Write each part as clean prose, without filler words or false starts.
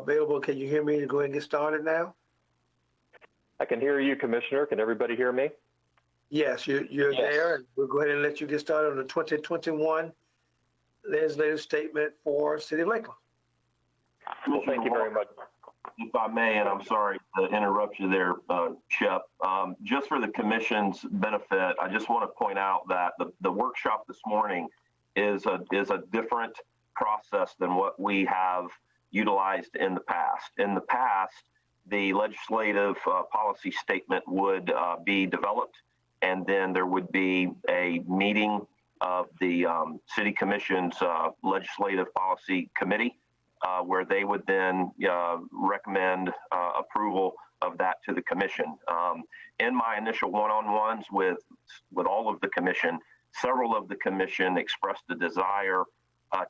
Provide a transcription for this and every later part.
available. Can you hear me to go ahead and get started now? I can hear you, Commissioner. Can everybody hear me? Yes, you're Yes. there. And we'll go ahead and let you get started on the 2021 legislative statement for City of Lakeland. Well, thank you very much. If I may, and I'm sorry to interrupt you there, Shep, just for the commission's benefit, I just want to point out that the workshop this morning is a different process than what we have utilized in the past. In the past, the legislative policy statement would be developed, and then there would be a meeting of the City Commission's Legislative Policy Committee, where they would then recommend approval of that to the commission. In my initial one-on-ones with all of the commission, several of the commission expressed a desire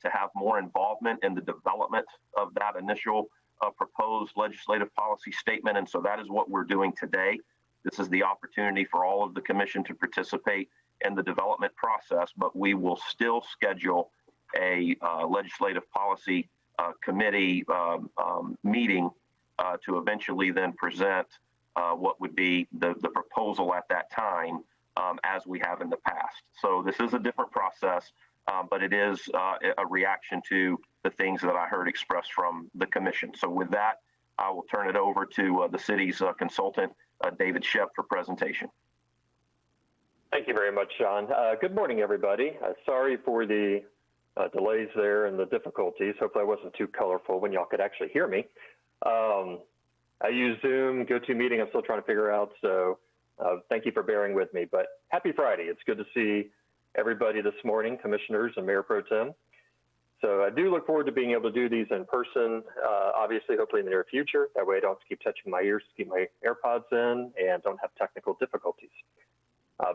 to have more involvement in the development of that initial proposed legislative policy statement. And so that is what we're doing today. This is the opportunity for all of the commission to participate in the development process, but we will still schedule a legislative policy committee meeting to eventually then present what would be the proposal at that time, as we have in the past. So this is a different process, but it is a reaction to the things that I heard expressed from the commission. So with that, I will turn it over to the city's consultant, David Shep, for presentation. Thank you very much, Sean. Good morning, everybody. Sorry for the delays there and the difficulties. Hopefully I wasn't too colorful when y'all could actually hear me. I use Zoom, GoToMeeting, I'm still trying to figure out, so thank you for bearing with me. But happy Friday. It's good to see everybody this morning, commissioners and Mayor Pro Tem. So I do look forward to being able to do these in person, obviously, hopefully in the near future. That way I don't have to keep touching my ears to keep my AirPods in and don't have technical difficulties.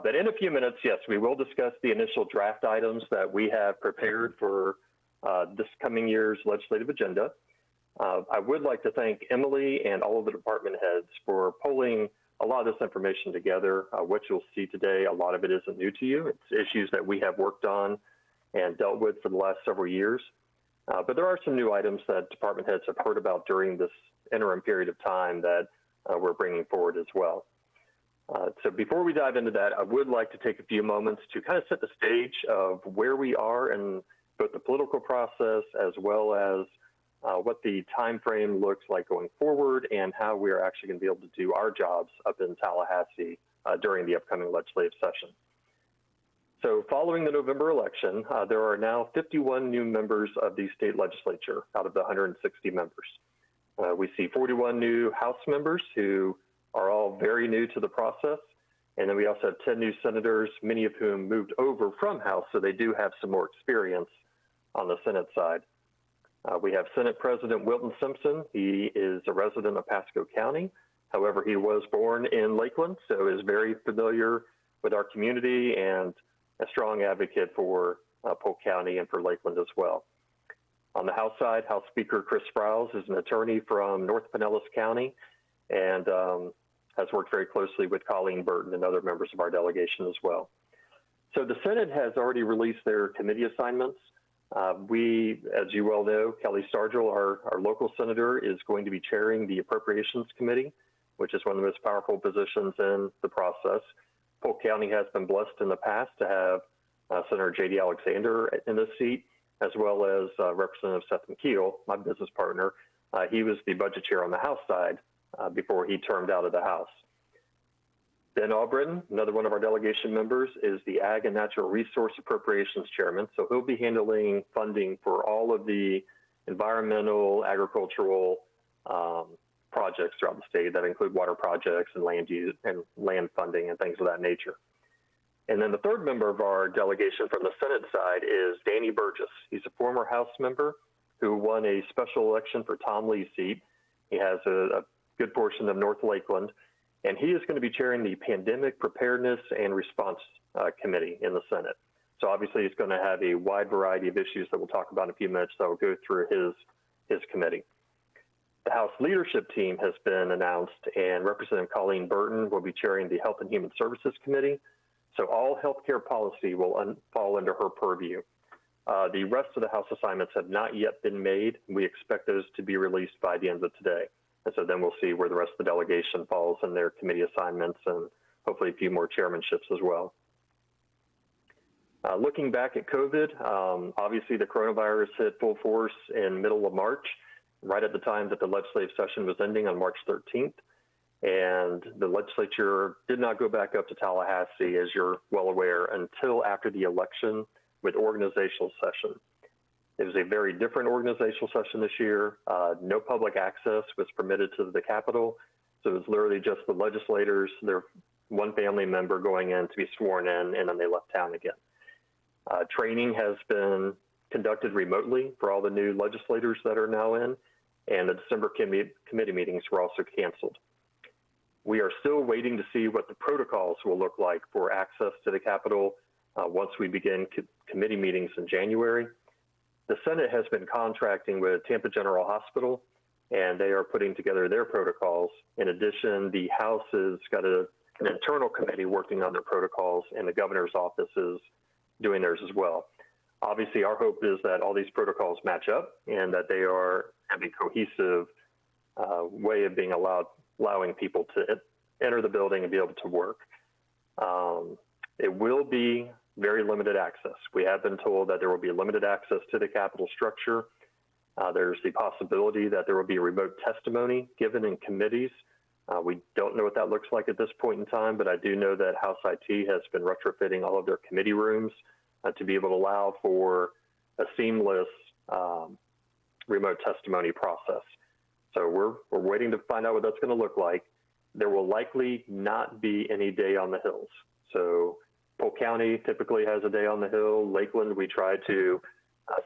But in a few minutes, yes, we will discuss the initial draft items that we have prepared for this coming year's legislative agenda. I would like to thank Emily and all of the department heads for pulling a lot of this information together. What you'll see today, a lot of it isn't new to you. It's issues that we have worked on and dealt with for the last several years. But there are some new items that department heads have heard about during this interim period of time that we're bringing forward as well. So before we dive into that, I would like to take a few moments to kind of set the stage of where we are in both the political process as well as what the time frame looks like going forward and how we are actually going to be able to do our jobs up in Tallahassee during the upcoming legislative session. So following the November election, there are now 51 new members of the state legislature out of the 160 members. We see 41 new House members who are all very new to the process. And then we also have 10 new senators, many of whom moved over from House, so they do have some more experience on the Senate side. We have Senate President Wilton Simpson. He is a resident of Pasco County. However, he was born in Lakeland, so is very familiar with our community and a strong advocate for Polk County and for Lakeland as well. On the House side, House Speaker Chris Sprowls is an attorney from North Pinellas County and has worked very closely with Colleen Burton and other members of our delegation as well. So the Senate has already released their committee assignments. We, as you well know, Kelly Stargell, our local senator, is going to be chairing the Appropriations Committee, which is one of the most powerful positions in the process. Polk County has been blessed in the past to have Senator J.D. Alexander in this seat, as well as Representative Seth McKeel, my business partner. He was the budget chair on the House side before he termed out of the House. Ben Albritton, another one of our delegation members, is the Ag and Natural Resource Appropriations Chairman. So he'll be handling funding for all of the environmental, agricultural projects throughout the state that include water projects and land use and land funding and things of that nature. And then the third member of our delegation from the Senate side is Danny Burgess. He's a former House member who won a special election for Tom Lee's seat. He has a good portion of North Lakeland, and he is going to be chairing the Pandemic Preparedness and Response Committee in the Senate. So obviously he's going to have a wide variety of issues that we'll talk about in a few minutes that will go through his committee. The House leadership team has been announced, and Representative Colleen Burton will be chairing the Health and Human Services Committee. So all healthcare policy will fall under her purview. The rest of the House assignments have not yet been made. We expect those to be released by the end of today. And so then we'll see where the rest of the delegation falls in their committee assignments and hopefully a few more chairmanships as well. Looking back at COVID, obviously the coronavirus hit full force in middle of March, right at the time that the legislative session was ending on March 13th. And the legislature did not go back up to Tallahassee, as you're well aware, until after the election with organizational session. It was a very different organizational session this year. No public access was permitted to the Capitol. So it was literally just the legislators, their one family member going in to be sworn in, and then they left town again. Training has been conducted remotely for all the new legislators that are now in, and the December committee meetings were also canceled. We are still waiting to see what the protocols will look like for access to the Capitol once we begin committee meetings in January. The Senate has been contracting with Tampa General Hospital, and they are putting together their protocols. In addition, the House has got an internal committee working on their protocols, and the governor's office is doing theirs as well. Obviously, our hope is that all these protocols match up and that they have a cohesive way of being allowing people to enter the building and be able to work. It will be very limited access. We have been told that there will be limited access to the Capitol structure. There's the possibility that there will be remote testimony given in committees. We don't know what that looks like at this point in time, but I do know that House IT has been retrofitting all of their committee rooms to be able to allow for a seamless remote testimony process. So we're waiting to find out what that's going to look like. There will likely not be any day on the hills. So Polk County typically has a day on the Hill. Lakeland, we try to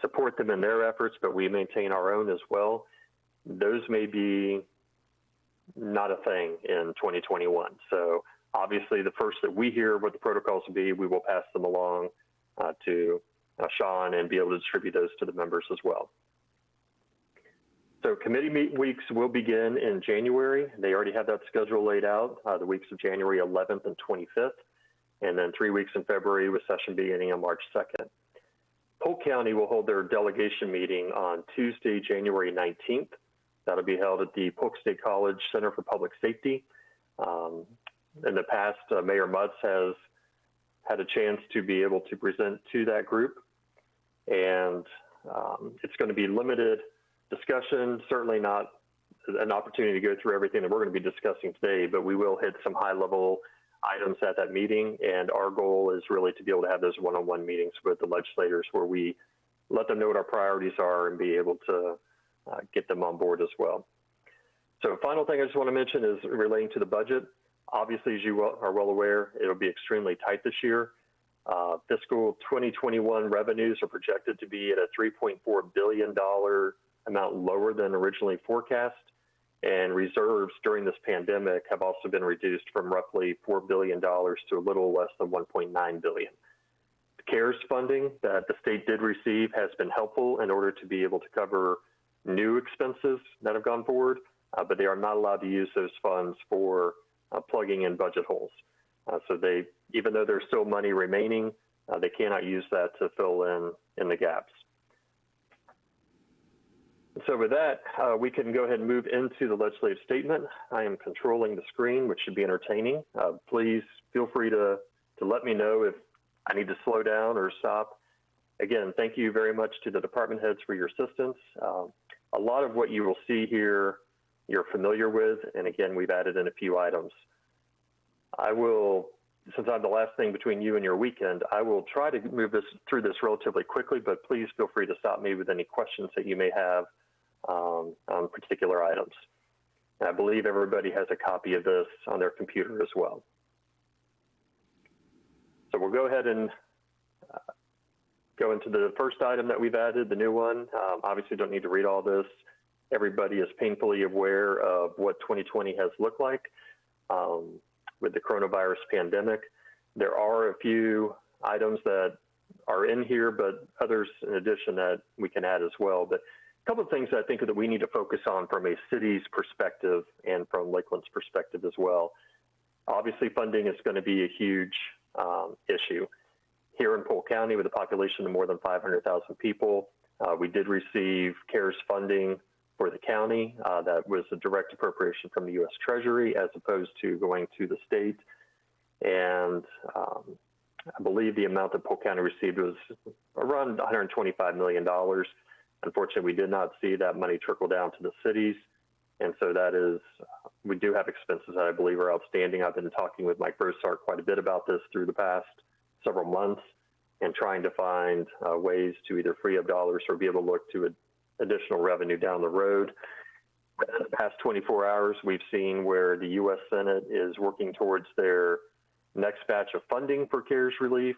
support them in their efforts, but we maintain our own as well. Those may be not a thing in 2021. So obviously the first that we hear what the protocols will be, we will pass them along to Sean and be able to distribute those to the members as well. So committee weeks will begin in January. They already have that schedule laid out, the weeks of January 11th and 25th, and then 3 weeks in February with session beginning on March 2nd. Polk County will hold their delegation meeting on Tuesday, January 19th. That'll be held at the Polk State College Center for Public Safety. In the past, Mayor Mutz has had a chance to be able to present to that group, and it's going to be limited discussion, certainly not an opportunity to go through everything that we're going to be discussing today, but we will hit some high-level items at that meeting, and our goal is really to be able to have those one-on-one meetings with the legislators where we let them know what our priorities are and be able to get them on board as well. So final thing I just want to mention is relating to the budget. Obviously, as you are well aware, it'll be extremely tight this year. Fiscal 2021 revenues are projected to be at a $3.4 billion amount lower than originally forecast, and reserves during this pandemic have also been reduced from roughly $4 billion to a little less than $1.9 billion. The CARES funding that the state did receive has been helpful in order to be able to cover new expenses that have gone forward, but they are not allowed to use those funds for plugging in budget holes. So even though there's still money remaining, they cannot use that to fill in the gaps. So with that, we can go ahead and move into the legislative statement. I am controlling the screen, which should be entertaining. Please feel free to let me know if I need to slow down or stop. Again, thank you very much to the department heads for your assistance. A lot of what you will see here, you're familiar with, and again, we've added in a few items. I will, since I'm the last thing between you and your weekend, I will try to move through this relatively quickly, but please feel free to stop me with any questions that you may have on particular items. And I believe everybody has a copy of this on their computer as well. So we'll go ahead and go into the first item that we've added, the new one. Obviously don't need to read all this. Everybody is painfully aware of what 2020 has looked like with the coronavirus pandemic. There are a few items that are in here, but others in addition that we can add as well. But a couple of things I think that we need to focus on from a city's perspective and from Lakeland's perspective as well. Obviously, funding is going to be a huge issue. here in Polk County with a population of more than 500,000 people. We did receive CARES funding for the county. That was a direct appropriation from the U.S. Treasury as opposed to going to the state. And I believe the amount that Polk County received was around $125 million. Unfortunately, we did not see that money trickle down to the cities. And so that is, we do have expenses that I believe are outstanding. I've been talking with Mike Brosart quite a bit about this through the past several months and trying to find ways to either free up dollars or be able to look to additional revenue down the road. In the past 24 hours, we've seen where the U.S. Senate is working towards their next batch of funding for CARES relief,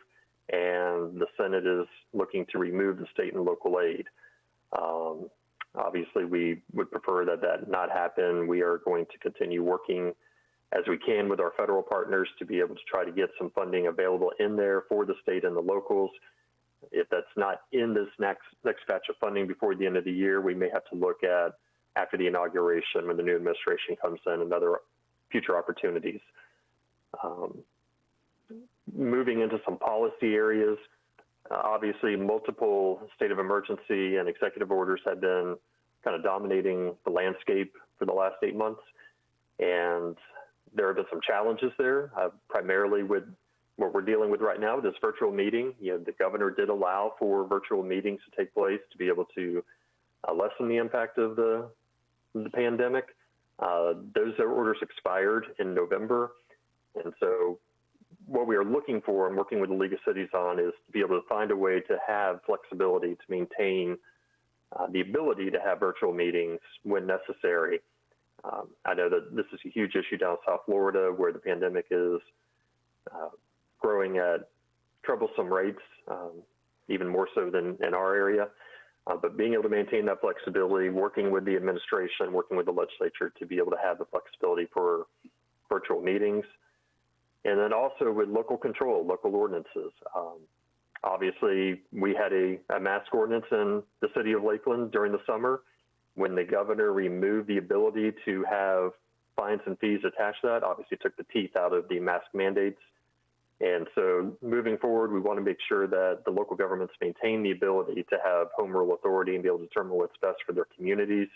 and the Senate is looking to remove the state and local aid. Obviously, we would prefer that that not happen. We are going to continue working as we can with our federal partners to be able to try to get some funding available in there for the state and the locals. If that's not in this next batch of funding before the end of the year, we may have to look at after the inauguration when the new administration comes in and other future opportunities. Moving into some policy areas, obviously multiple state of emergency and executive orders have been kind of dominating the landscape for the last 8 months. And there have been some challenges there, primarily with what we're dealing with right now, this virtual meeting. The governor did allow for virtual meetings to take place to be able to lessen the impact of the pandemic. Those orders expired in November. And so what we are looking for and working with the League of Cities on is to be able to find a way to have flexibility to maintain the ability to have virtual meetings when necessary. I know that this is a huge issue down South Florida where the pandemic is growing at troublesome rates, even more so than in our area. But being able to maintain that flexibility, working with the administration, working with the legislature to be able to have the flexibility for virtual meetings. And then also with local control, local ordinances. Obviously, we had a mask ordinance in the city of Lakeland during the summer. When the governor removed the ability to have fines and fees attached to that, obviously took the teeth out of the mask mandates. And so moving forward, we want to make sure that the local governments maintain the ability to have home rule authority and be able to determine what's best for their communities.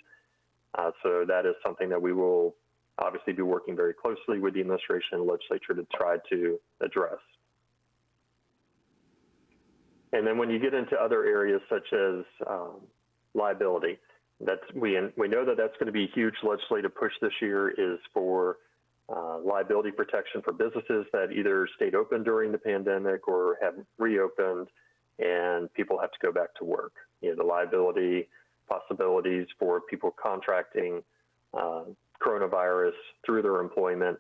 So that is something that we will obviously be working very closely with the administration and legislature to try to address. And then when you get into other areas such as liability, we know that that's going to be a huge legislative push this year is for liability protection for businesses that either stayed open during the pandemic or have reopened and people have to go back to work. The liability possibilities for people contracting coronavirus through their employment,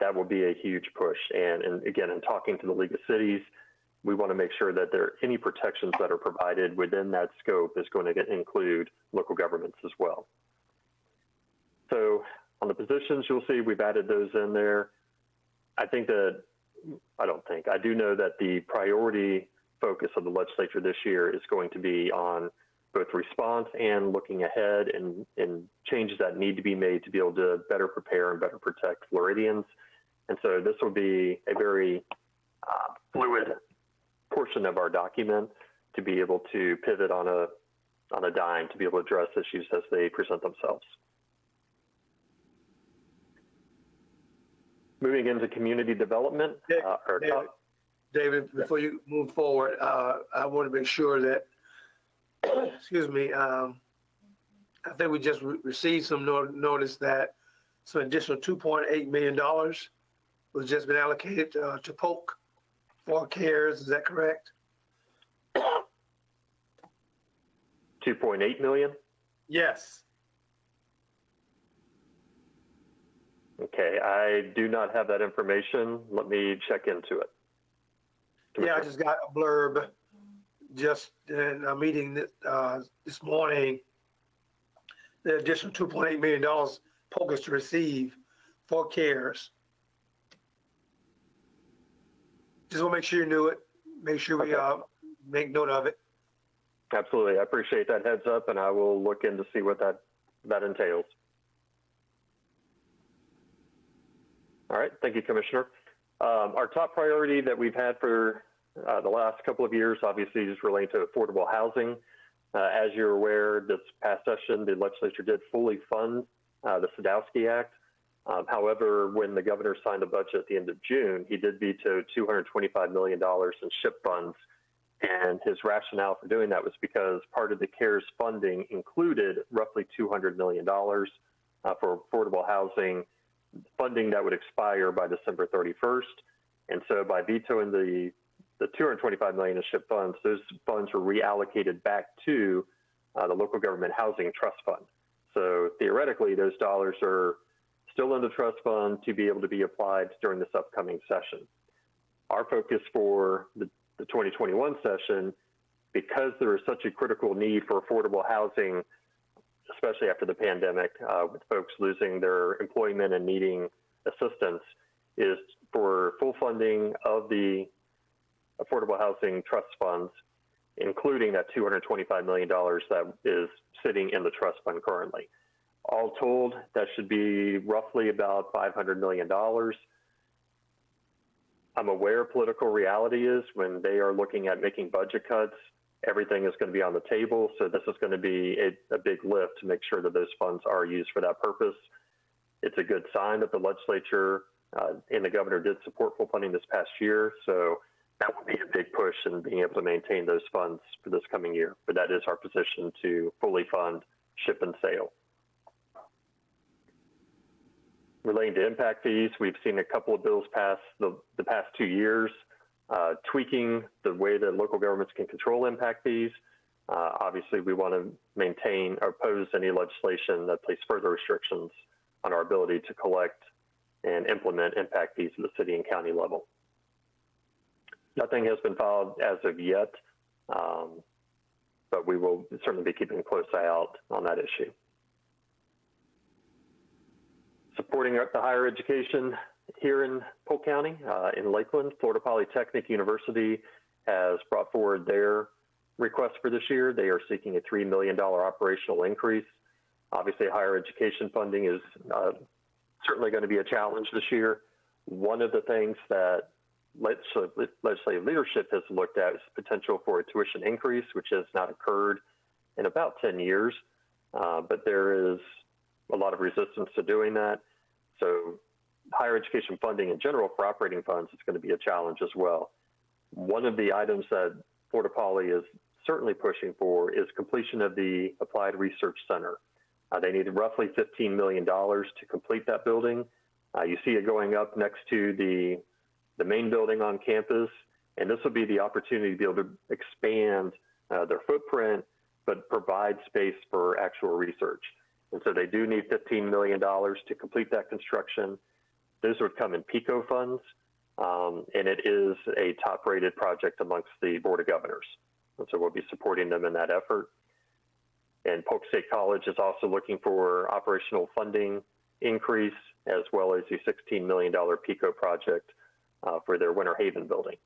that will be a huge push. And again, in talking to the League of Cities, we want to make sure that any protections that are provided within that scope is going to include local governments as well. So on the positions, you'll see we've added those in there. I do know that the priority focus of the legislature this year is going to be on both response and looking ahead and changes that need to be made to be able to better prepare and better protect Floridians. And so this will be a very fluid portion of our document to be able to pivot on a dime to be able to address issues as they present themselves. Moving into community development. David, before you move forward, I want to make sure that, excuse me, I think we just received some notice that some additional $2.8 million was just been allocated to Polk for CARES. Is that correct? 2.8 million? Yes. Okay, I do not have that information. Let me check into it. Yeah, I just got a blurb just in a meeting this morning. The additional $2.8 million Polk is to receive for CARES. Just want to make sure you knew it. Make sure we make note of it. Absolutely. I appreciate that heads up, and I will look in to see what that entails. All right. Thank you, Commissioner. Our top priority that we've had for the last couple of years, obviously, is relating to affordable housing. As you're aware, this past session, the legislature did fully fund the Sadowski Act. However, when the governor signed the budget at the end of June, he did veto $225 million in SHIP funds. And his rationale for doing that was because part of the CARES funding included roughly $200 million for affordable housing funding that would expire by December 31st. And so by vetoing the $225 million in SHIP funds, those funds were reallocated back to the local government housing trust fund. So theoretically, those dollars are still in the trust fund to be able to be applied during this upcoming session. Our focus for the 2021 session, because there is such a critical need for affordable housing, especially after the pandemic, with folks losing their employment and needing assistance, is for full funding of the affordable housing trust funds, including that $225 million that is sitting in the trust fund currently. All told, that should be roughly about $500 million. I'm aware political reality is when they are looking at making budget cuts, everything is going to be on the table. So this is going to be a big lift to make sure that those funds are used for that purpose. It's a good sign that the legislature and the governor did support full funding this past year. So that would be a big push in being able to maintain those funds for this coming year. But that is our position to fully fund SHIP and SAIL. Relating to impact fees, we've seen a couple of bills pass the past 2 years, tweaking the way that local governments can control impact fees. Obviously, we want to maintain or oppose any legislation that places further restrictions on our ability to collect and implement impact fees at the city and county level. Nothing has been filed as of yet, but we will certainly be keeping a close eye out on that issue. Supporting the higher education here in Polk County, in Lakeland, Florida Polytechnic University has brought forward their request for this year. They are seeking a $3 million operational increase. Obviously, higher education funding is certainly going to be a challenge this year. One of the things that legislative leadership has looked at is potential for a tuition increase, which has not occurred in about 10 years, but there is a lot of resistance to doing that. So higher education funding in general for operating funds is going to be a challenge as well. One of the items that Florida Poly is certainly pushing for is completion of the Applied Research Center. They need roughly $15 million to complete that building. You see it going up next to the main building on campus, and this will be the opportunity to be able to expand their footprint, but provide space for actual research. And so they do need $15 million to complete that construction. Those would come in PICO funds, and it is a top-rated project amongst the Board of Governors. And so we'll be supporting them in that effort. And Polk State College is also looking for operational funding increase, as well as a $16 million PICO project for their Winter Haven building.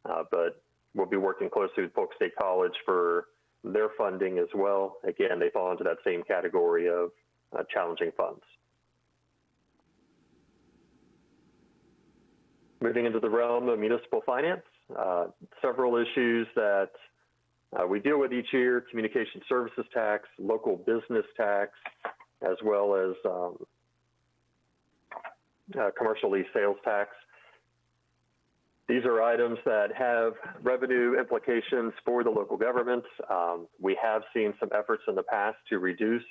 But we'll be working closely with Polk State College for their funding as well. Again, they fall into that same category of challenging funds. Moving into the realm of municipal finance, several issues that we deal with each year: communication services tax, local business tax, as well as commercial lease sales tax. These are items that have revenue implications for the local governments. We have seen some efforts in the past to reduce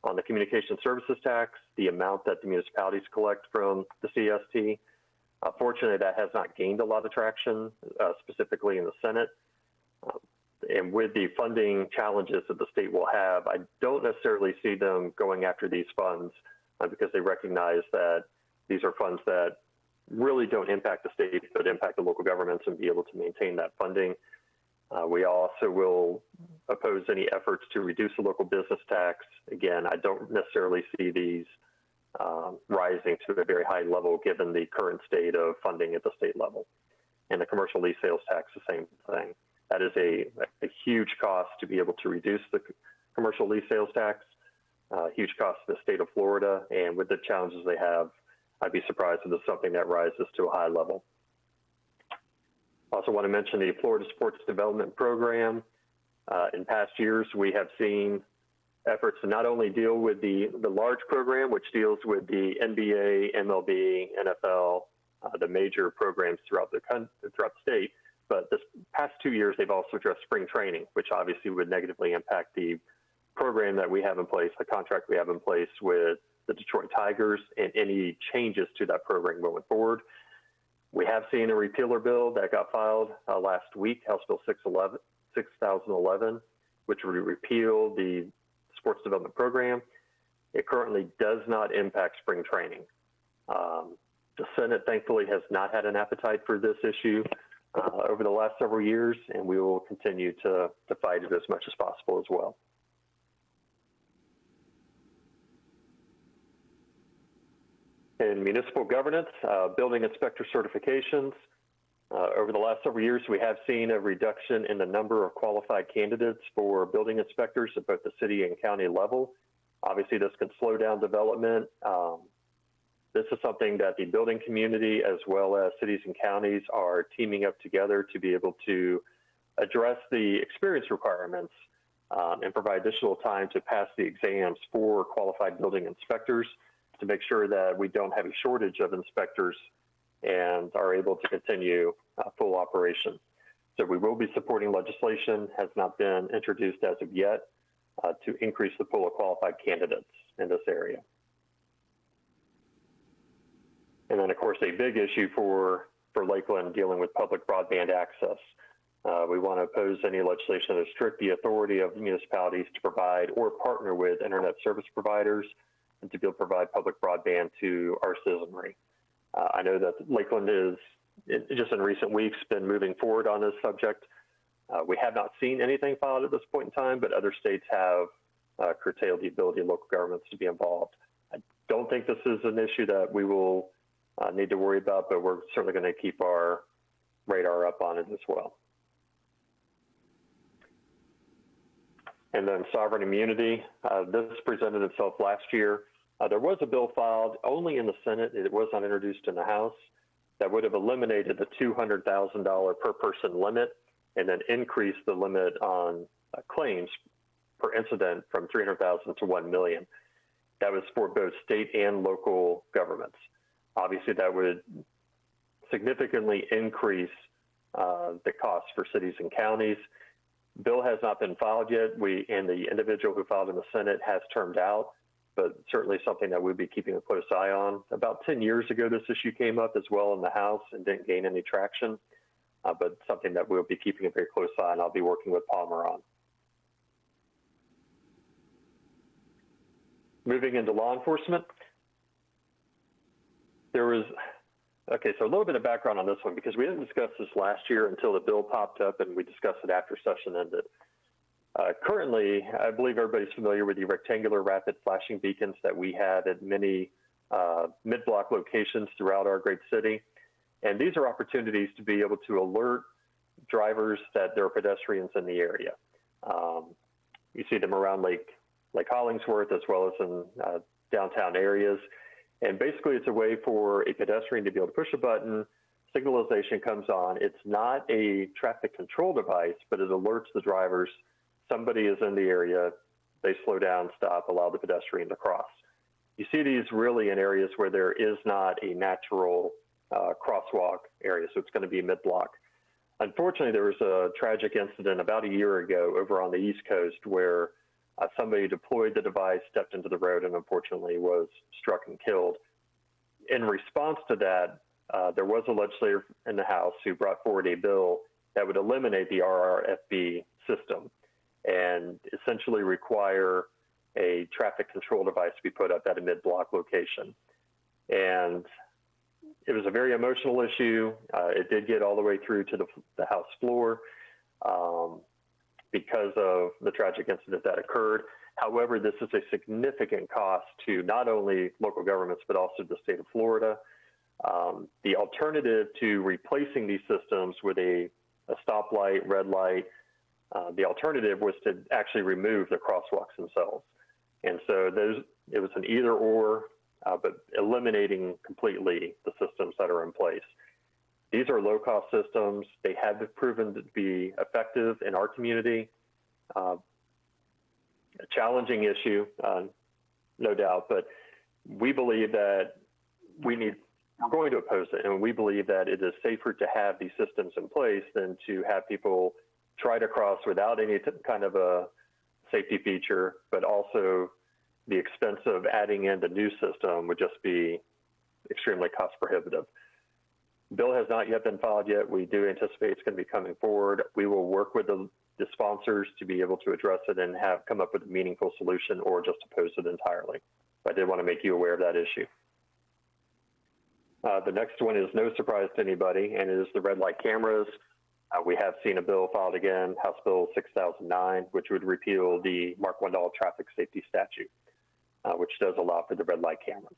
on the communication services tax the amount that the municipalities collect from the CST. Fortunately, that has not gained a lot of traction, specifically in the Senate. And with the funding challenges that the state will have, I don't necessarily see them going after these funds because they recognize that these are funds that really don't impact the state, but impact the local governments and be able to maintain that funding. We also will oppose any efforts to reduce the local business tax. Again, I don't necessarily see these rising to a very high level given the current state of funding at the state level. And the commercial lease sales tax, the same thing. That is a huge cost to be able to reduce the commercial lease sales tax, huge cost to the state of Florida. And with the challenges they have, I'd be surprised if it's something that rises to a high level. Also want to mention the Florida Sports Development Program. In past years, we have seen efforts to not only deal with the large program, which deals with the NBA, MLB, NFL, the major programs throughout the state, but this past 2 years, they've also addressed spring training, which obviously would negatively impact the program that we have in place, the contract we have in place with the Detroit Tigers, and any changes to that program going forward. We have seen a repealer bill that got filed last week, House Bill 6011, which would repeal the sports development program. It currently does not impact spring training. The Senate, thankfully, has not had an appetite for this issue over the last several years, and we will continue to fight it as much as possible as well. In municipal governance, building inspector certifications, over the last several years, we have seen a reduction in the number of qualified candidates for building inspectors at both the city and county level. Obviously, this can slow down development. This is something that the building community, as well as cities and counties, are teaming up together to be able to address the experience requirements and provide additional time to pass the exams for qualified building inspectors to make sure that we don't have a shortage of inspectors and are able to continue full operation. So we will be supporting legislation, has not been introduced as of yet, to increase the pool of qualified candidates in this area. And then, of course, a big issue for Lakeland dealing with public broadband access. We want to oppose any legislation that restrict the authority of municipalities to provide or partner with internet service providers and to be able to provide public broadband to our citizenry. I know that Lakeland is, just in recent weeks, been moving forward on this subject. We have not seen anything filed at this point in time, but other states have curtailed the ability of local governments to be involved. I don't think this is an issue that we will need to worry about, but we're certainly going to keep our radar up on it as well. And then sovereign immunity. This presented itself last year. There was a bill filed only in the Senate. It was not introduced in the House that would have eliminated the $200,000 per person limit and then increased the limit on claims per incident from $300,000 to $1 million. That was for both state and local governments. Obviously, that would significantly increase the cost for cities and counties. Bill has not been filed yet. And the individual who filed in the Senate has termed out, but certainly something that we'd be keeping a close eye on. About 10 years ago, this issue came up as well in the House and didn't gain any traction, but something that we'll be keeping a very close eye on. I'll be working with Palmer on. Moving into law enforcement. Okay, so a little bit of background on this one, because we didn't discuss this last year until the bill popped up, and we discussed it after session ended. Currently, I believe everybody's familiar with the rectangular rapid flashing beacons that we have at many mid-block locations throughout our great city. And these are opportunities to be able to alert drivers that there are pedestrians in the area. You see them around Lake Hollingsworth, as well as in downtown areas. And basically, it's a way for a pedestrian to be able to push a button, signalization comes on. It's not a traffic control device, but it alerts the drivers somebody is in the area, they slow down, stop, allow the pedestrian to cross. You see these really in areas where there is not a natural crosswalk area, so it's going to be mid-block. Unfortunately, there was a tragic incident about a year ago over on the East Coast where somebody deployed the device, stepped into the road, and unfortunately was struck and killed. In response to that, there was a legislator in the House who brought forward a bill that would eliminate the RRFB system and essentially require a traffic control device to be put up at a mid-block location. And it was a very emotional issue. It did get all the way through to the House floor because of the tragic incident that occurred. However, this is a significant cost to not only local governments, but also the state of Florida. The alternative to replacing these systems with a stoplight, red light, the alternative was to actually remove the crosswalks themselves. And so it was an either or, but eliminating completely the systems that are in place. These are low-cost systems. They have been proven to be effective in our community. A challenging issue, no doubt, but we believe that we're going to oppose it, and we believe that it is safer to have these systems in place than to have people try to cross without any kind of a safety feature, but also the expense of adding in the new system would just be extremely cost prohibitive. Bill has not yet been filed yet. We do anticipate it's going to be coming forward. We will work with the sponsors to be able to address it and come up with a meaningful solution, or just oppose it entirely. But I did want to make you aware of that issue. The next one is no surprise to anybody, and it is the red light cameras. We have seen a bill filed again, House Bill 6009, which would repeal the Mark Wendell traffic safety statute, which does allow for the red light cameras.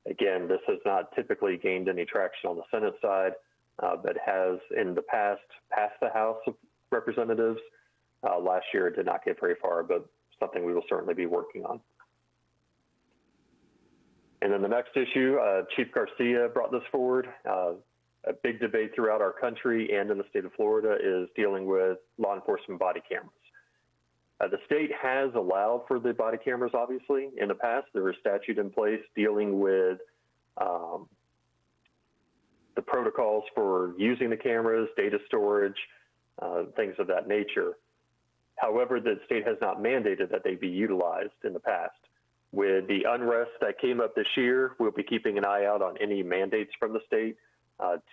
Again, this has not typically gained any traction on the Senate side, but has in the past passed the House of Representatives. Last year it did not get very far, but something we will certainly be working on. And then the next issue, Chief Garcia brought this forward. A big debate throughout our country and in the state of Florida is dealing with law enforcement body cameras. The state has allowed for the body cameras, obviously. In the past, there was statute in place dealing with the protocols for using the cameras, data storage, things of that nature. However, the state has not mandated that they be utilized in the past. With the unrest that came up this year, we'll be keeping an eye out on any mandates from the state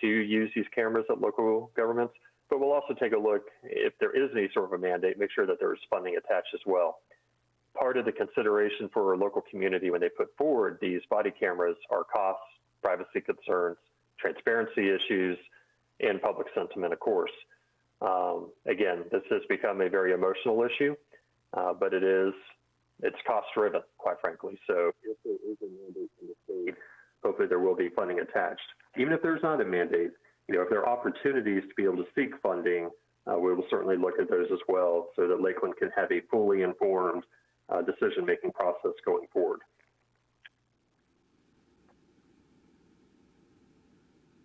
to use these cameras at local governments. But we'll also take a look, if there is any sort of a mandate, make sure that there's funding attached as well. Part of the consideration for a local community when they put forward these body cameras are costs, privacy concerns, transparency issues, and public sentiment, of course. Again, this has become a very emotional issue, but it's cost-driven, quite frankly. So if there is a mandate from the state, hopefully there will be funding attached. Even if there's not a mandate, if there are opportunities to be able to seek funding, we will certainly look at those as well so that Lakeland can have a fully informed decision-making process going forward.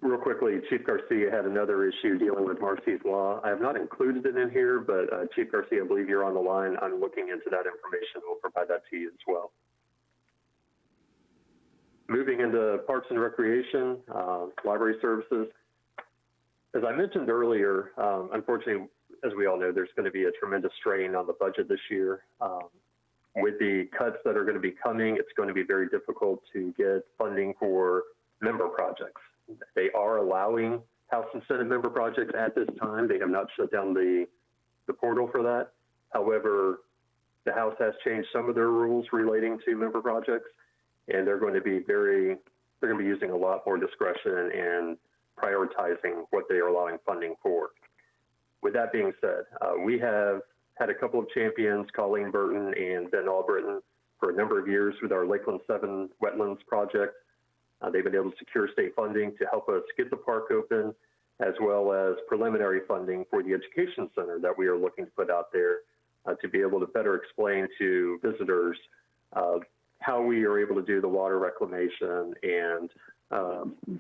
Real quickly, Chief Garcia had another issue dealing with Marcy's Law. I have not included it in here, but Chief Garcia, I believe you're on the line. I'm looking into that information. We'll provide that to you as well. Moving into Parks and Recreation, library services. As I mentioned earlier, unfortunately, as we all know, there's going to be a tremendous strain on the budget this year. With the cuts that are going to be coming, it's going to be very difficult to get funding for member projects. They are allowing House and Senate member projects at this time. They have not shut down the portal for that. However, the House has changed some of their rules relating to member projects, and they're going to be using a lot more discretion and prioritizing what they are allowing funding for. With that being said, we have had a couple of champions, Colleen Burton and Ben Albritton, for a number of years with our Lakeland 7 Wetlands project. They've been able to secure state funding to help us get the park open, as well as preliminary funding for the education center that we are looking to put out there to be able to better explain to visitors how we are able to do the water reclamation and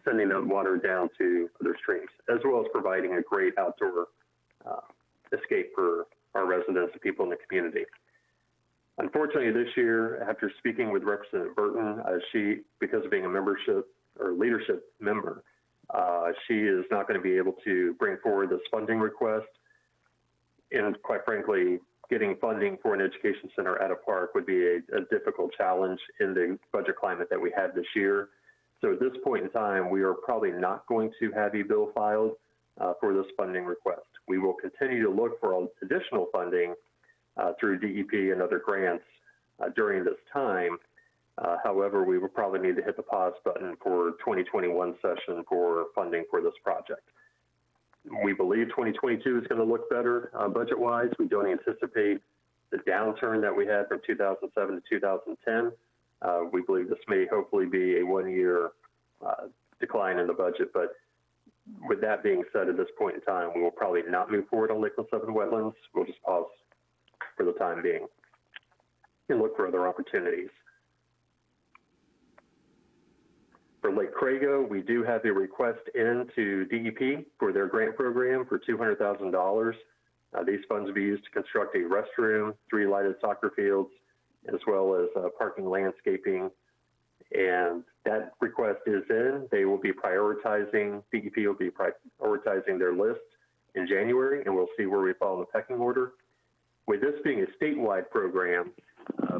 sending that water down to other streams, as well as providing a great outdoor escape for our residents and people in the community. Unfortunately, this year, after speaking with Representative Burton, she, because of being a membership or leadership member, she is not going to be able to bring forward this funding request. And quite frankly, getting funding for an education center at a park would be a difficult challenge in the budget climate that we have this year. So at this point in time, we are probably not going to have a bill filed for this funding request. We will continue to look for additional funding through DEP and other grants during this time. However, we will probably need to hit the pause button for 2021 session for funding for this project. We believe 2022 is going to look better budget-wise. We don't anticipate the downturn that we had from 2007 to 2010. We believe this may hopefully be a one-year decline in the budget, but with that being said, at this point in time, we will probably not move forward on Lakeland 7 Wetlands. We'll just pause for the time being and look for other opportunities. For Lake Crago, we do have a request into DEP for their grant program for $200,000. These funds will be used to construct a restroom, 3 lighted soccer fields, as well as parking landscaping. And that request is in. They will be prioritizing, DEP will be prioritizing their list in January, and we'll see where we fall in the pecking order. With this being a statewide program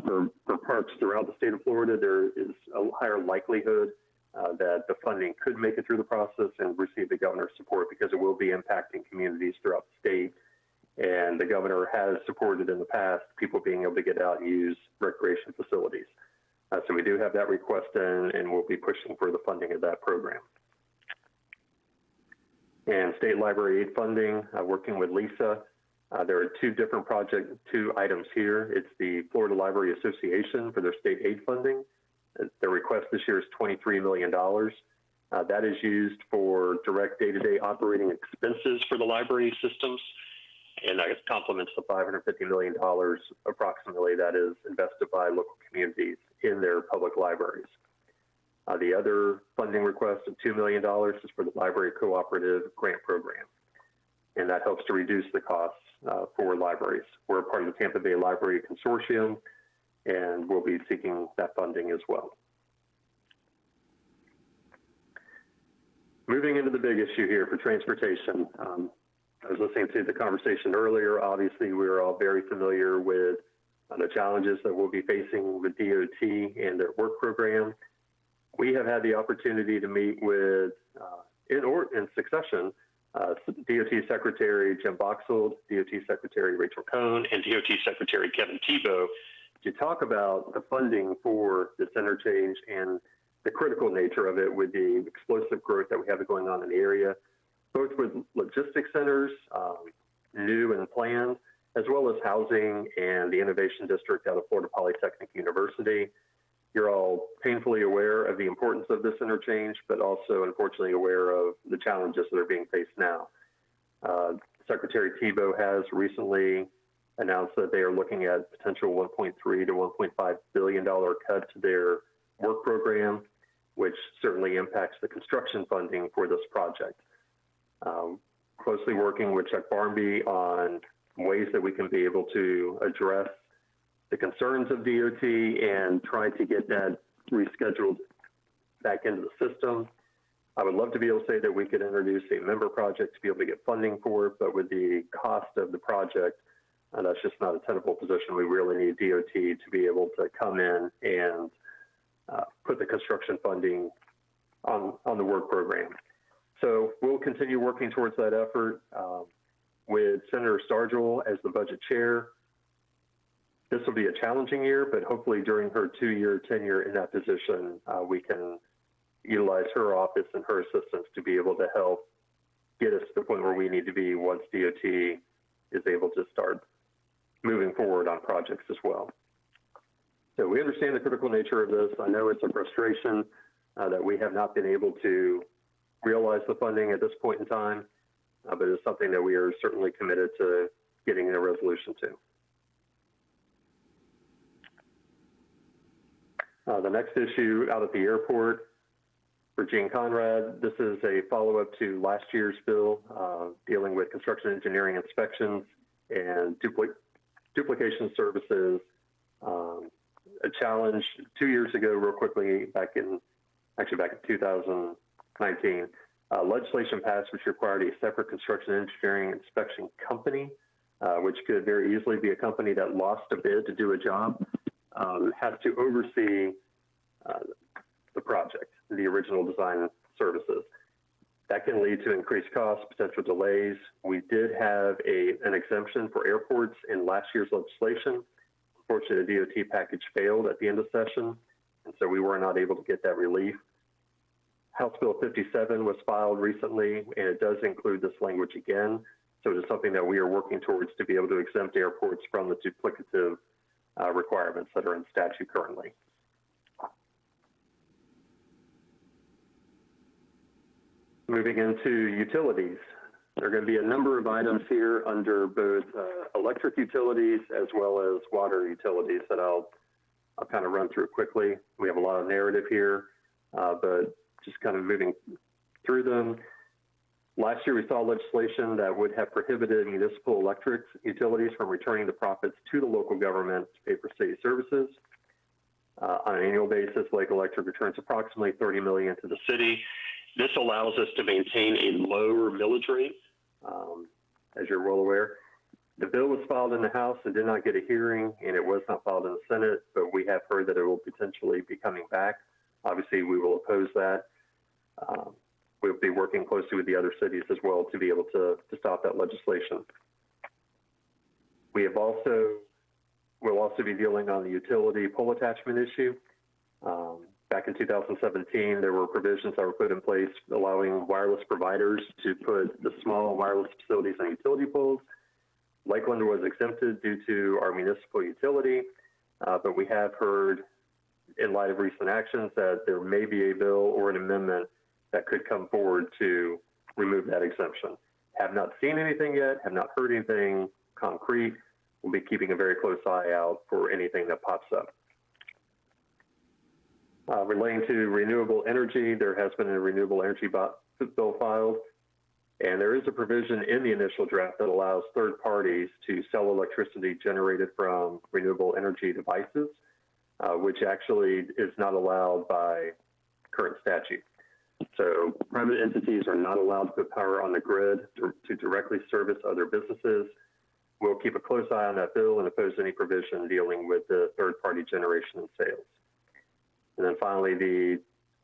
for parks throughout the state of Florida, there is a higher likelihood that the funding could make it through the process and receive the governor's support, because it will be impacting communities throughout the state. And the governor has supported in the past people being able to get out and use recreation facilities. So we do have that request in, and we'll be pushing for the funding of that program. And state library aid funding, working with Lisa. There are two items here. It's the Florida Library Association for their state aid funding. Their request this year is $23 million. That is used for direct day-to-day operating expenses for the library systems. And that complements the $550 million approximately that is invested by local communities in their public libraries. The other funding request of $2 million is for the Library Cooperative Grant Program. And that helps to reduce the costs for libraries. We're a part of the Tampa Bay Library Consortium, and we'll be seeking that funding as well. Moving into the big issue here for transportation. I was listening to the conversation earlier. Obviously, we're all very familiar with the challenges that we'll be facing with DOT and their work program. We have had the opportunity to meet with, in succession, DOT Secretary Jim Boxell, DOT Secretary Rachel Cohn, and DOT Secretary Kevin Thibault to talk about the funding for this interchange and the critical nature of it with the explosive growth that we have going on in the area, both with logistics centers, new and planned, as well as housing and the Innovation District out of Florida Polytechnic University. You're all painfully aware of the importance of this interchange, but also unfortunately aware of the challenges that are being faced now. Secretary Thibault has recently announced that they are looking at potential $1.3 to $1.5 billion cut to their work program, which certainly impacts the construction funding for this project. Closely working with Chuck Barmby on ways that we can be able to address the concerns of DOT and try to get that rescheduled back into the system. I would love to be able to say that we could introduce a member project to be able to get funding for it, but with the cost of the project, that's just not a tenable position. We really need DOT to be able to come in and put the construction funding on the work program. So we'll continue working towards that effort with Senator Stargell as the budget chair. This will be a challenging year, but hopefully during her 2-year tenure in that position, we can utilize her office and her assistance to be able to help get us to the point where we need to be once DOT is able to start moving forward on projects as well. So we understand the critical nature of this. I know it's a frustration that we have not been able to realize the funding at this point in time, but it's something that we are certainly committed to getting a resolution to. The next issue out at the airport for Gene Conrad, this is a follow-up to last year's bill dealing with construction engineering inspections and duplication services. A challenge 2 years ago, real quickly, back in 2019, legislation passed which required a separate construction engineering inspection company, which could very easily be a company that lost a bid to do a job, has to oversee the project, the original design services. That can lead to increased costs, potential delays. We did have an exemption for airports in last year's legislation. Unfortunately, the DOT package failed at the end of session, and so we were not able to get that relief. House Bill 57 was filed recently, and it does include this language again. So it is something that we are working towards to be able to exempt airports from the duplicative requirements that are in statute currently. Moving into utilities, there are going to be a number of items here under both electric utilities as well as water utilities that I'll kind of run through quickly. We have a lot of narrative here, but just kind of moving through them. Last year, we saw legislation that would have prohibited municipal electric utilities from returning the profits to the local government to pay for city services. On an annual basis, Lake Electric returns approximately $30 million to the city. This allows us to maintain a lower millage rate, as you're well aware. The bill was filed in the House and did not get a hearing, and it was not filed in the Senate, but we have heard that it will potentially be coming back. Obviously, we will oppose that. We'll be working closely with the other cities as well to be able to stop that legislation. We'll also be dealing on the utility pole attachment issue. Back in 2017, there were provisions that were put in place allowing wireless providers to put the small wireless facilities on utility poles. Lakeland was exempted due to our municipal utility, but we have heard, in light of recent actions, that there may be a bill or an amendment that could come forward to remove that exemption. Have not seen anything yet, have not heard anything concrete. We'll be keeping a very close eye out for anything that pops up. Relating to renewable energy, there has been a renewable energy bill filed, and there is a provision in the initial draft that allows third parties to sell electricity generated from renewable energy devices, which actually is not allowed by current statute. So private entities are not allowed to put power on the grid to directly service other businesses. We'll keep a close eye on that bill and oppose any provision dealing with the third-party generation and sales. And then finally, the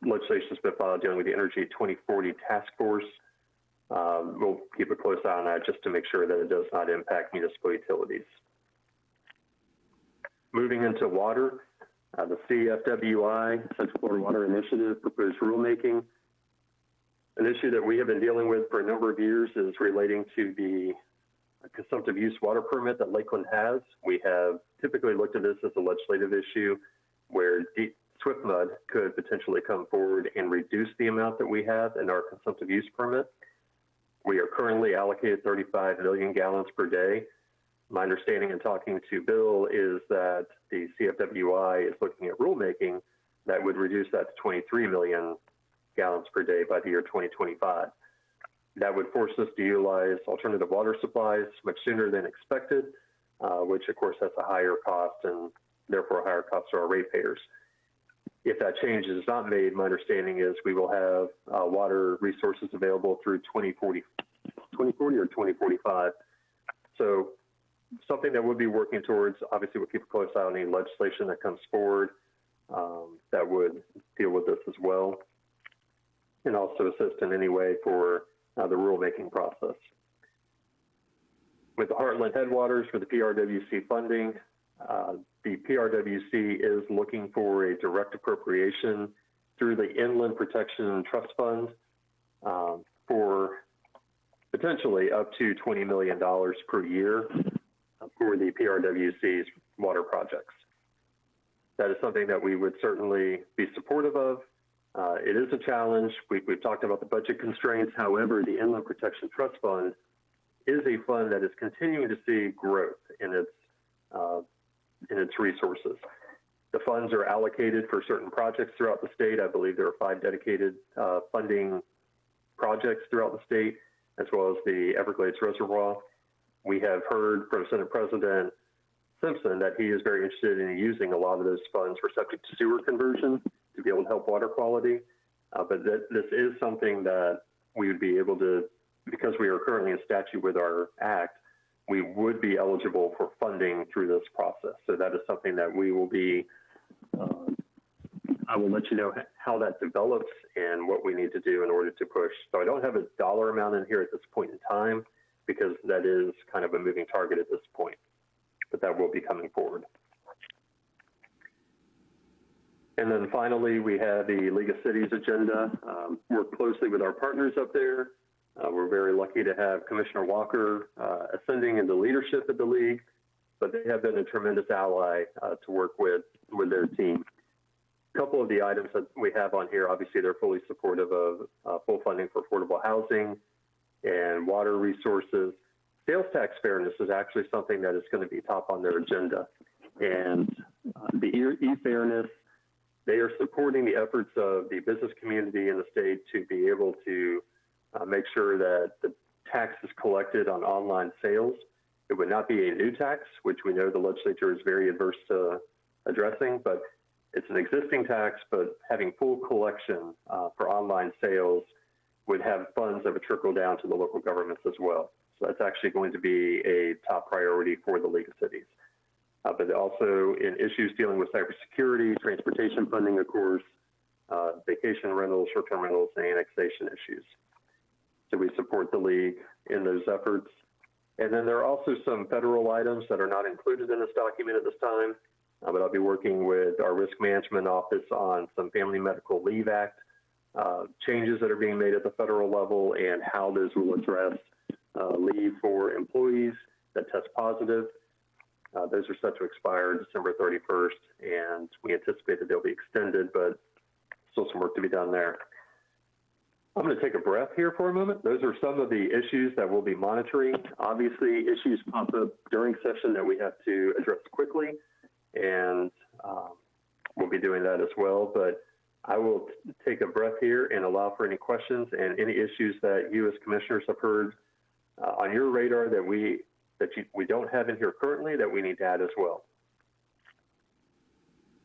legislation has been filed dealing with the Energy 2040 Task Force. We'll keep a close eye on that just to make sure that it does not impact municipal utilities. Moving into water, the CFWI, Central Florida Water Initiative, proposed rulemaking. An issue that we have been dealing with for a number of years is relating to the consumptive use water permit that Lakeland has. We have typically looked at this as a legislative issue where SwiftMud could potentially come forward and reduce the amount that we have in our consumptive use permit. We are currently allocated 35 million gallons per day. My understanding in talking to Bill is that the CFWI is looking at rulemaking that would reduce that to 23 million gallons per day by the year 2025. That would force us to utilize alternative water supplies much sooner than expected, which of course has a higher cost and therefore a higher cost to our ratepayers. If that change is not made, my understanding is we will have water resources available through 2040 or 2045. So something that we'll be working towards. Obviously, we'll keep a close eye on any legislation that comes forward that would deal with this as well, and also assist in any way for the rulemaking process. With the Heartland Headwaters for the PRWC funding, the PRWC is looking for a direct appropriation through the Inland Protection Trust Fund for potentially up to $20 million per year for the PRWC's water projects. That is something that we would certainly be supportive of. It is a challenge. We've talked about the budget constraints. However, the Inland Protection Trust Fund is a fund that is continuing to see growth in its resources. The funds are allocated for certain projects throughout the state. I believe there are 5 dedicated funding projects throughout the state, as well as the Everglades Reservoir. We have heard from Senate President Simpson that he is very interested in using a lot of those funds for septic to sewer conversion to be able to help water quality. But this is something that we would be able to, because we are currently in statute with our act, we would be eligible for funding through this process. So that is something that we will be, I will let you know how that develops and what we need to do in order to push. So I don't have a dollar amount in here at this point in time because that is kind of a moving target at this point, but that will be coming forward. And then finally, we have the League of Cities agenda. Work closely with our partners up there. We're very lucky to have Commissioner Walker ascending into leadership at the League, but they have been a tremendous ally to work with their team. A couple of the items that we have on here, obviously they're fully supportive of full funding for affordable housing and water resources. Sales tax fairness is actually something that is going to be top on their agenda. And the e-fairness They are supporting the efforts of the business community in the state to be able to make sure that the tax is collected on online sales. It would not be a new tax, which we know the legislature is very adverse to addressing, but it's an existing tax, but having full collection for online sales would have funds that would trickle down to the local governments as well. So that's actually going to be a top priority for the League of Cities. But also in issues dealing with cybersecurity, transportation funding, of course, vacation rentals, short-term rentals, and annexation issues. So we support the League in those efforts. And then there are also some federal items that are not included in this document at this time, but I'll be working with our Risk Management Office on some Family Medical Leave Act changes that are being made at the federal level and how those will address leave for employees that test positive. Those are set to expire December 31st, and we anticipate that they'll be extended, but still some work to be done there. I'm going to take a breath here for a moment. Those are some of the issues that we'll be monitoring. Obviously, issues pop up during session that we have to address quickly, and we'll be doing that as well. But I will take a breath here and allow for any questions and any issues that you as commissioners have heard on your radar that we don't have in here currently that we need to add as well.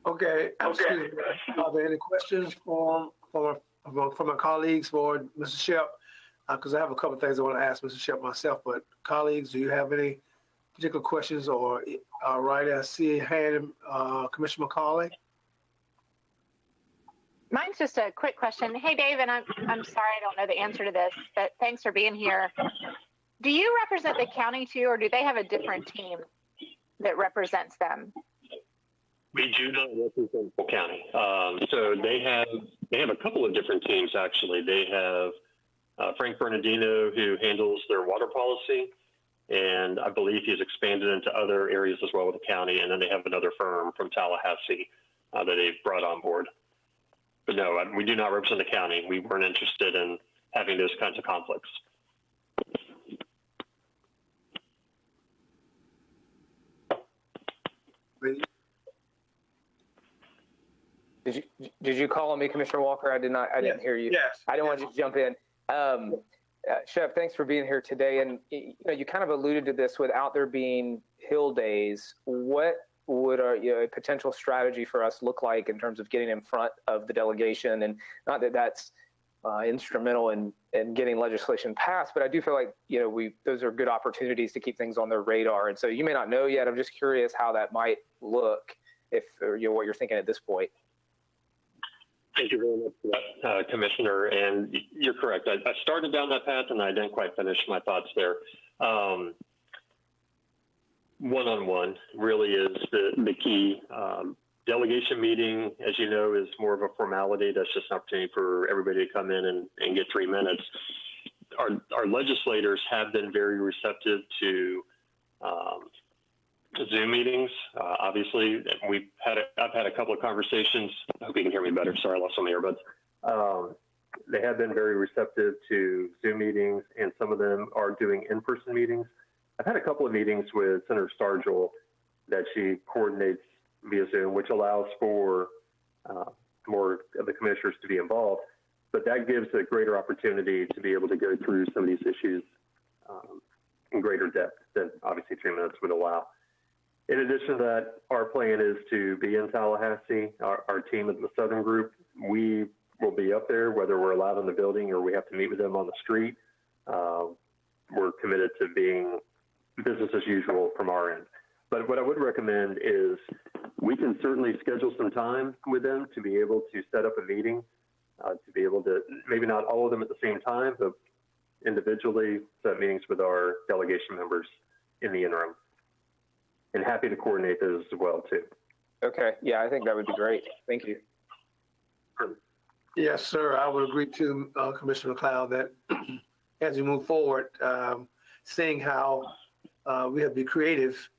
Okay. Excuse me. Are there any questions from my colleagues for Mr. Shep? Because I have a couple of things I want to ask Mr. Shep myself, but colleagues, do you have any particular questions or right? I see a hand, Commissioner McCauley. Mine's just a quick question. Hey, Dave, and I'm sorry I don't know the answer to this, but thanks for being here. Do you represent the county too, or do they have a different team that represents them? We do not represent Polk County. So they have a couple of different teams, actually. They have Frank Bernardino, who handles their water policy, and I believe he's expanded into other areas as well with the county. And then they have another firm from Tallahassee that they've brought on board. But no, we do not represent the county. We weren't interested in having those kinds of conflicts. Did you call on me, Commissioner Walker? I didn't hear you. Yes. I didn't want you to jump in. Chef, thanks for being here today. And you kind of alluded to this without there being Hill days. What would a potential strategy for us look like in terms of getting in front of the delegation? And not that that's instrumental in getting legislation passed, but I do feel like those are good opportunities to keep things on their radar. And so you may not know yet. I'm just curious how that might look, if what you're thinking at this point. Thank you very much for that, Commissioner. And you're correct. I started down that path and I didn't quite finish my thoughts there. One-on-one really is the key. Delegation meeting, as you know, is more of a formality. That's just an opportunity for everybody to come in and get 3 minutes. Our legislators have been very receptive to Zoom meetings. Obviously, I've had a couple of conversations. I hope you can hear me better. Sorry, I lost some earbuds. They have been very receptive to Zoom meetings, and some of them are doing in-person meetings. I've had a couple of meetings with Senator Stargel that she coordinates via Zoom, which allows for more of the commissioners to be involved. But that gives a greater opportunity to be able to go through some of these issues in greater depth than obviously 3 minutes would allow. In addition to that, our plan is to be in Tallahassee. Our team at the Southern Group, we will be up there, whether we're allowed in the building or we have to meet with them on the street. We're committed to being business as usual from our end. But what I would recommend is we can certainly schedule some time with them to be able to set up a meeting, to be able to, maybe not all of them at the same time, but individually set meetings with our delegation members in the interim. And happy to coordinate those as well, too. Okay. Yeah, I think that would be great. Thank you. Yes, sir. I would agree to Commissioner McLeod that as we move forward, seeing how we have to be creative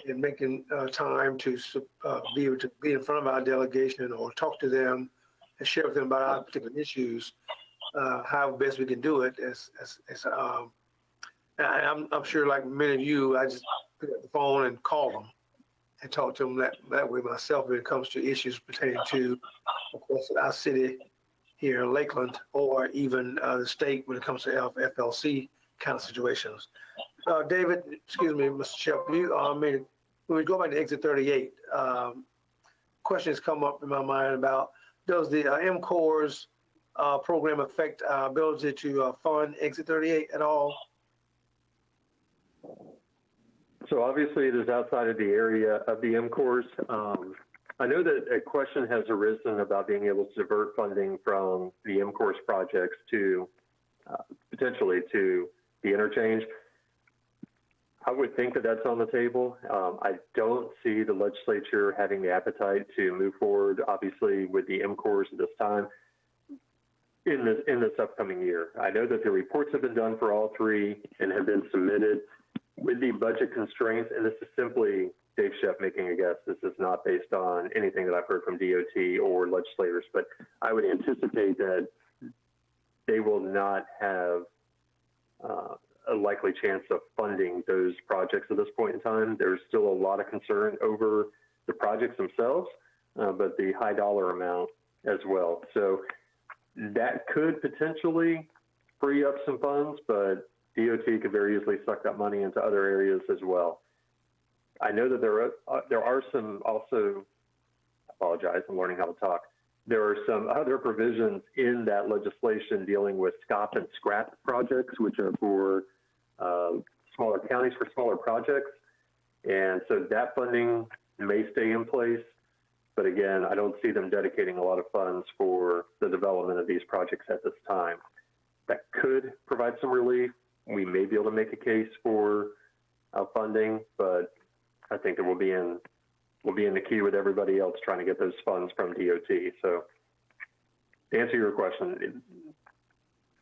in making time to be able to be in front of our delegation or talk to them and share with them about our particular issues, how best we can do it. I'm sure, like many of you, I just pick up the phone and call them and talk to them that way myself when it comes to issues pertaining to, of course, our city here in Lakeland, or even the state when it comes to FLC kind of situations. David, excuse me, Mr. Shep, when we go back to Exit 38, questions come up in my mind about, does the MCORS program affect our ability to fund Exit 38 at all? So obviously it is outside of the area of the MCORS. I know that a question has arisen about being able to divert funding from the MCORS projects to potentially to the interchange. I would think that that's on the table. I don't see the legislature having the appetite to move forward, obviously, with the MCORS at this time in this upcoming year. I know that the reports have been done for all three and have been submitted with the budget constraints, and this is simply Dave Shep making a guess. This is not based on anything that I've heard from DOT or legislators, but I would anticipate that they will not have a likely chance of funding those projects at this point in time. There's still a lot of concern over the projects themselves, but the high dollar amount as well. So that could potentially free up some funds, but DOT could very easily suck that money into other areas as well. I know that there are some also, I apologize, I'm learning how to talk. There are some other provisions in that legislation dealing with SCOP and SCRAP projects, which are for smaller counties for smaller projects. And so that funding may stay in place. But again, I don't see them dedicating a lot of funds for the development of these projects at this time. That could provide some relief. We may be able to make a case for funding, but I think that we'll be in the queue with everybody else trying to get those funds from DOT. So to answer your question,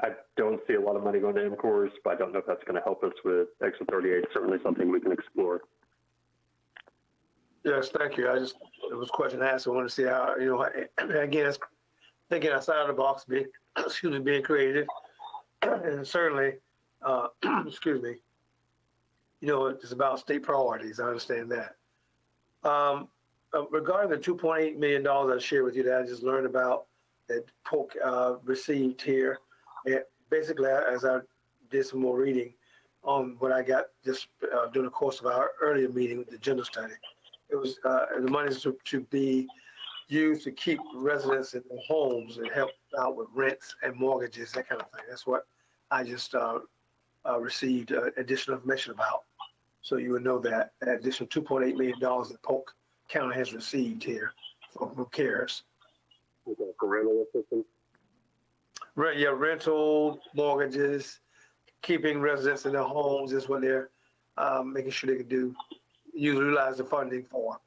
I don't see a lot of money going to MCORS, but I don't know if that's going to help us with Exit 38. It's certainly something we can explore. Yes, thank you. It was a question asked. I want to see how, again, it's thinking outside the box, being creative, and certainly, excuse me, it's about state priorities. I understand that. Regarding the $2.8 million I shared with you that I just learned about that Polk received here, basically, as I did some more reading on what I got just during the course of our earlier meeting with the gender study, it was the money is to be used to keep residents in their homes and help out with rents and mortgages, that kind of thing. That's what I just received additional information about. So you would know that additional $2.8 million that Polk County has received here from CARES. Okay, for rental assistance? Right, yeah, rental, mortgages, keeping residents in their homes is what they're making sure they can utilize the funding for.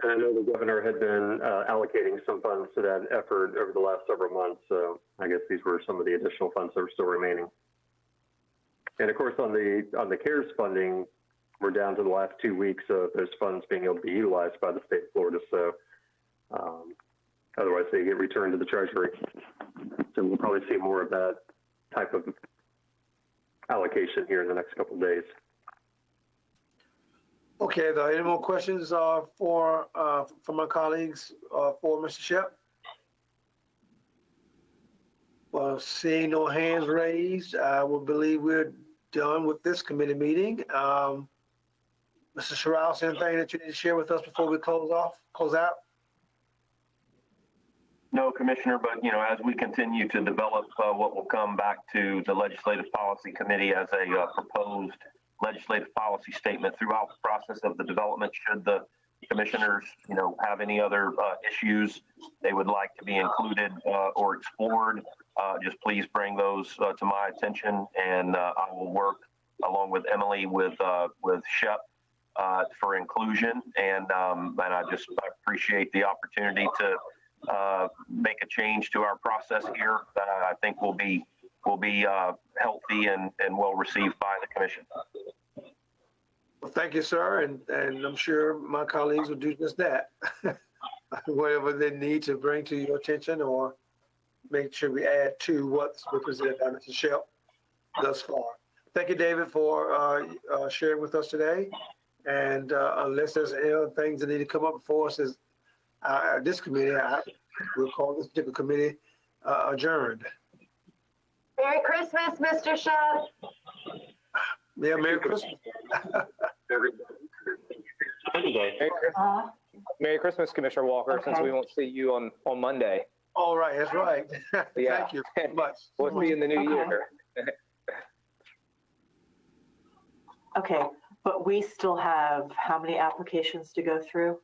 And I know the governor had been allocating some funds to that effort over the last several months. So I guess these were some of the additional funds that were still remaining. And of course, on the CARES funding, we're down to the last 2 weeks of those funds being able to be utilized by the state of Florida. So otherwise, they get returned to the Treasury. So we'll probably see more of that type of allocation here in the next couple of days. Okay, any more questions for my colleagues for Mr. Shep? Well, seeing no hands raised, I will believe we're done with this committee meeting. Mr. Sherrouse, anything that you need to share with us before we close out? No, Commissioner, but as we continue to develop what will come back to the Legislative Policy Committee as a proposed legislative policy statement throughout the process of the development, should the commissioners, have any other issues they would like to be included or explored, just please bring those to my attention, and I will work along with Emily with Shep for inclusion. And I appreciate the opportunity to make a change to our process here that I think will be healthy and well received by the commission. Well, thank you, sir, and I'm sure my colleagues will do just that. Whatever they need to bring to your attention, or make sure we add to what's represented by Mr. Shep thus far. Thank you, David, for sharing with us today. And unless there's any other things that need to come up before us, as this committee, we'll call this particular committee adjourned. Merry Christmas, Mr. Shaw. Yeah, Merry Christmas. Merry Christmas, Commissioner Walker, since we won't see you on Monday. All right, that's right. Yeah. Thank you very much. We'll see you in the new year. Okay, but we still have how many applications to go through?